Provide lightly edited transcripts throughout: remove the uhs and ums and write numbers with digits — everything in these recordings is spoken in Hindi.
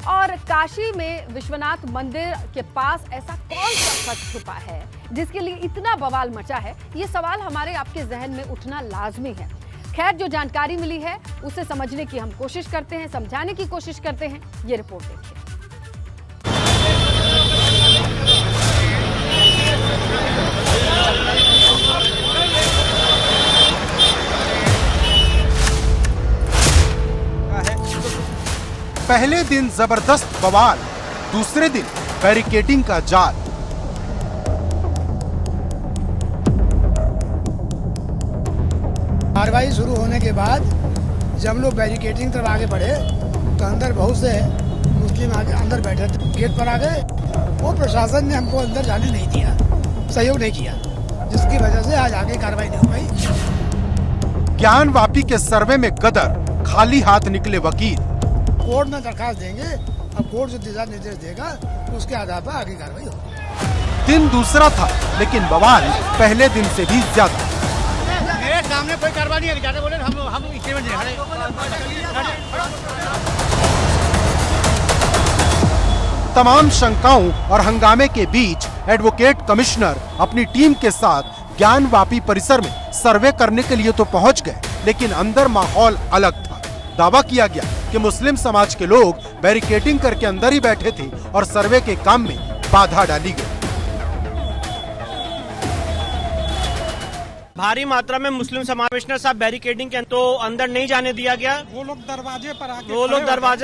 और काशी में विश्वनाथ मंदिर के पास ऐसा कौन सा सच छुपा है जिसके लिए इतना बवाल मचा है? ये सवाल हमारे आपके जहन में उठना लाजमी है। खैर, जो जानकारी मिली है उसे समझने की हम कोशिश करते हैं, समझाने की कोशिश करते हैं। ये रिपोर्ट देखिए। पहले दिन जबरदस्त बवाल, दूसरे दिन बैरिकेडिंग का जाल। कार्रवाई शुरू होने के बाद जब लोग बैरिकेडिंग तरफ आगे बढ़े तो अंदर बहुत से मुस्लिम आगे अंदर बैठे थे, गेट पर आ गए। वो प्रशासन ने हमको अंदर जाने नहीं दिया, सहयोग नहीं किया, जिसकी वजह से आज आगे कार्रवाई नहीं हो पाई। ज्ञान वापी के सर्वे में गदर, खाली हाथ निकले वकील। कोर्ट में दरखास्त देंगे, अब कोर्ट जो दिशा निर्देश देगा उसके आधार पर आगे कार्रवाई होगी। दिन दूसरा था लेकिन बवाल पहले दिन से भी ज्यादा। मेरे सामने कोई कार्रवाई नहीं है, ज्यादा बोले हम इसी में खड़े। तमाम शंकाओं और हंगामे के बीच एडवोकेट कमिश्नर अपनी टीम के साथ ज्ञान वापी परिसर में सर्वे करने के लिए तो पहुंच गए, लेकिन अंदर माहौल अलग था। दावा किया गया कि मुस्लिम समाज के लोग बैरिकेडिंग करके अंदर ही बैठे थे और सर्वे के काम में बाधा डाली गई। भारी मात्रा में मुस्लिम समावेशनर साहब बैरिकेडिंग के तो अंदर नहीं जाने दिया गया। वो लोग दरवाजे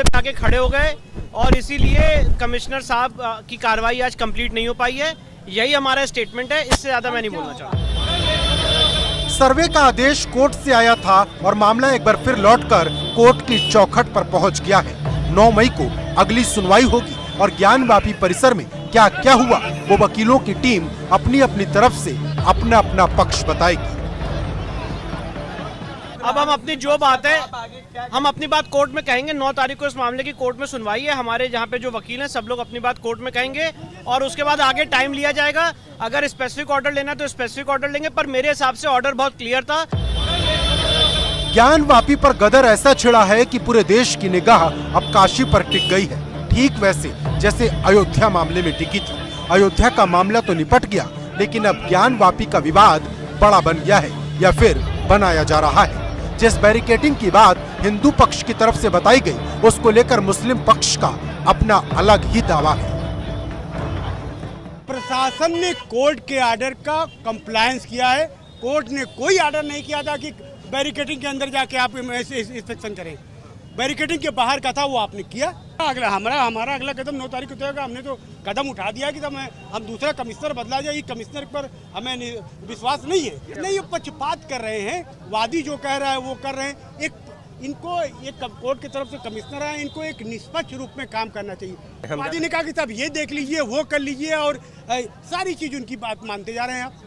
पर आके खड़े हो गए और इसीलिए कमिश्नर साहब की कार्रवाई आज कंप्लीट नहीं हो पाई है। यही हमारा स्टेटमेंट है, इससे ज्यादा मैं नहीं बोलना चाहता। सर्वे का आदेश कोर्ट से आया था और मामला एक बार फिर लौटकर कोर्ट की चौखट पर पहुंच गया है। 9 मई को अगली सुनवाई होगी और ज्ञान वापी परिसर में क्या क्या हुआ वो वकीलों की टीम अपनी अपनी तरफ से अपना अपना पक्ष बताएगी। अब हम अपनी जो बात है हम अपनी बात कोर्ट में कहेंगे। 9 तारीख को इस मामले की कोर्ट में सुनवाई है। हमारे जहाँ पे जो वकील हैं सब लोग अपनी बात कोर्ट में कहेंगे और उसके बाद आगे टाइम लिया जाएगा। अगर स्पेसिफिक ऑर्डर लेना है तो स्पेसिफिक ऑर्डर लेंगे, पर मेरे हिसाब से ऑर्डर बहुत क्लियर था। ज्ञान वापी पर गदर ऐसा छिड़ा है कि पूरे देश की निगाह अब काशी पर टिक गई है, ठीक वैसे जैसे अयोध्या मामले में टिकी थी। अयोध्या का मामला तो निपट गया, लेकिन अब ज्ञान वापी का विवाद बड़ा बन गया है या फिर बनाया जा रहा है। जिस बैरिकेडिंग की बात हिंदू पक्ष की तरफ से बताई गई, उसको लेकर मुस्लिम पक्ष का अपना अलग ही दावा है। प्रशासन ने कोर्ट के आर्डर का कंप्लायंस किया है। कोर्ट ने कोई आर्डर नहीं किया था कि बैरिकेडिंग के अंदर जाके आप इंस्पेक्शन करें। बैरिकेडिंग के बाहर का था, वो आपने किया। हमारा अगला कदम 9 तारीख को तय होगा। हमने तो कदम उठा दिया कि हम दूसरा कमिश्नर बदला जाए। कमिश्नर पर हमें विश्वास नहीं है। नहीं, ये पक्षपात कर रहे हैं। वादी जो कह रहा है वो कर रहे हैं। इनको एक कोर्ट की तरफ से कमिश्नर है, इनको एक निष्पक्ष रूप में काम करना चाहिए। वादी ने कहा कि साहब ये देख लीजिए, वो कर लीजिए, और सारी चीज उनकी बात मानते जा रहे हैं।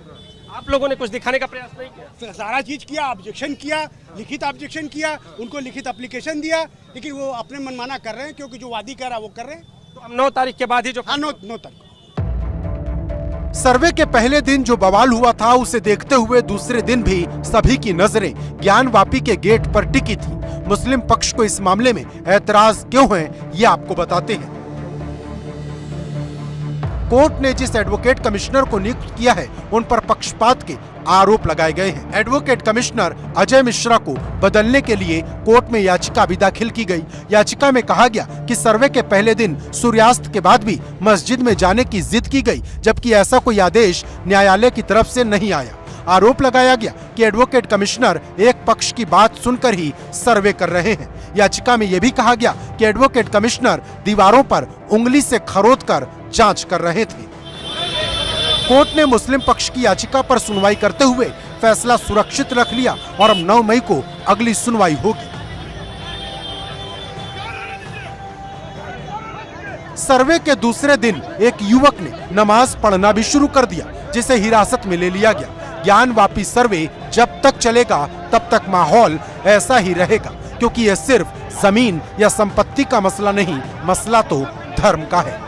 आप लोगों ने कुछ दिखाने का प्रयास नहीं किया? सारा चीज किया, ऑब्जेक्शन किया, लिखित ऑब्जेक्शन किया, उनको लिखित एप्लीकेशन दिया, लेकिन वो अपने मनमाना कर रहे हैं क्योंकि जो वादी कह रहा है वो कर रहे हैं। तो हम 9 तारीख के बाद ही जो 9 तारीख सर्वे के पहले दिन जो बवाल हुआ था, उसे देखते हुए दूसरे दिन भी सभी की नजरें ज्ञान वापी के गेट पर टिकी थी। मुस्लिम पक्ष को इस मामले में ऐतराज क्यों है, ये आपको बताते हैं। कोर्ट ने जिस एडवोकेट कमिश्नर को नियुक्त किया है, उन पर पक्षपात के आरोप लगाए गए हैं। एडवोकेट कमिश्नर अजय मिश्रा को बदलने के लिए कोर्ट में याचिका भी दाखिल की गई। याचिका में कहा गया कि सर्वे के पहले दिन सूर्यास्त के बाद भी मस्जिद में जाने की जिद की गई, जबकि ऐसा कोई आदेश न्यायालय की तरफ से नहीं आया। आरोप लगाया गया कि एडवोकेट कमिश्नर एक पक्ष की बात सुनकर ही सर्वे कर रहे हैं। याचिका में यह भी कहा गया कि एडवोकेट कमिश्नर दीवारों पर उंगली से खरोद कर जांच कर रहे थे। कोर्ट ने मुस्लिम पक्ष की याचिका पर सुनवाई करते हुए फैसला सुरक्षित रख लिया और अब 9 मई को अगली सुनवाई होगी। सर्वे के दूसरे दिन एक युवक ने नमाज पढ़ना भी शुरू कर दिया, जिसे हिरासत में ले लिया गया। ज्ञान वापी सर्वे जब तक चलेगा तब तक माहौल ऐसा ही रहेगा, क्योंकि यह सिर्फ जमीन या संपत्ति का मसला नहीं, मसला तो धर्म का है।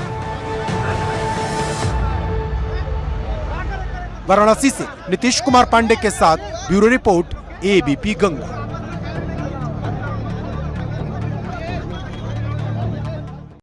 वाराणसी से नीतीश कुमार पांडे के साथ ब्यूरो रिपोर्ट, एबीपी गंगा।